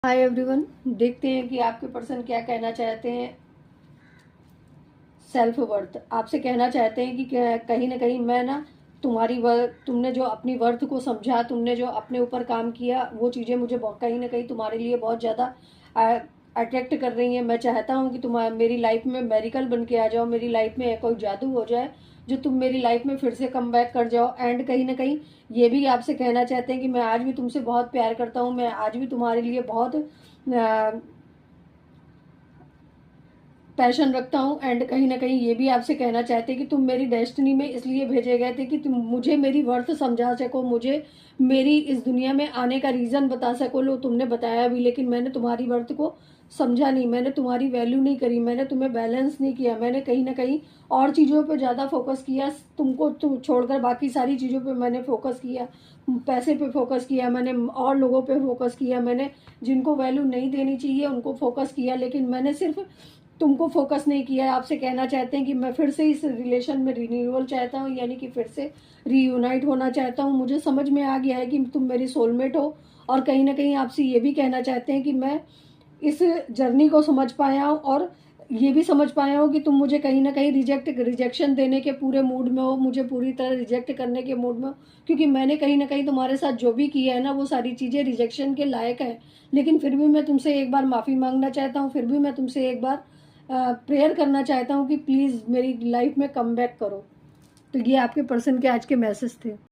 Hi everyone, देखते हैं कि आपके पर्सन क्या कहना चाहते हैं। सेल्फ वर्थ आपसे कहना चाहते हैं कि कहीं ना कहीं मैं ना तुम्हारी तुमने जो अपनी वर्थ को समझा, तुमने जो अपने ऊपर काम किया, वो चीज़ें मुझे कहीं ना कहीं तुम्हारे लिए बहुत ज़्यादा अट्रैक्ट कर रही हैं। मैं चाहता हूँ कि तुम मेरी लाइफ में मेरिकल बन के आ जाओ, मेरी लाइफ में कोई जादू हो जाए जो तुम मेरी लाइफ में फिर से कम बैक कर जाओ। एंड कहीं ना कहीं ये भी आपसे कहना चाहते हैं कि मैं आज भी तुमसे बहुत प्यार करता हूँ, मैं आज भी तुम्हारे लिए बहुत पैशन रखता हूँ। एंड कहीं ना कहीं ये भी आपसे कहना चाहते हैं कि तुम मेरी डेस्टिनी में इसलिए भेजे गए थे कि तुम मुझे मेरी वर्थ समझा सको, मुझे मेरी इस दुनिया में आने का रीज़न बता सको। लो, तुमने बताया भी, लेकिन मैंने तुम्हारी वर्थ को समझा नहीं, मैंने तुम्हारी वैल्यू नहीं करी, मैंने तुम्हें बैलेंस नहीं किया, मैंने कहीं ना कहीं और चीज़ों पे ज़्यादा फोकस किया। तुमको छोड़कर बाकी सारी चीज़ों पे मैंने फोकस किया, पैसे पे फोकस किया, मैंने और लोगों पे फोकस किया, मैंने जिनको वैल्यू नहीं देनी चाहिए उनको फोकस किया, लेकिन मैंने सिर्फ तुमको फोकस नहीं किया है। आपसे कहना चाहते हैं कि मैं फिर से इस रिलेशन में रिन्यूअल चाहता हूँ, यानी कि फिर से रीयूनाइट होना चाहता हूँ। मुझे समझ में आ गया है कि तुम मेरी सोलमेट हो, और कहीं ना कहीं आपसे ये भी कहना चाहते हैं कि मैं इस जर्नी को समझ पाया हूँ, और ये भी समझ पाया हूँ कि तुम मुझे कहीं ना कहीं रिजेक्शन देने के पूरे मूड में हो, मुझे पूरी तरह रिजेक्ट करने के मूड में हो, क्योंकि मैंने कहीं ना कहीं तुम्हारे साथ जो भी किया है ना, वो सारी चीज़ें रिजेक्शन के लायक है। लेकिन फिर भी मैं तुमसे एक बार माफ़ी मांगना चाहता हूँ, फिर भी मैं तुमसे एक बार प्रेयर करना चाहता हूँ कि प्लीज़ मेरी लाइफ में कम बैक करो। तो ये आपके पर्सन के आज के मैसेज थे।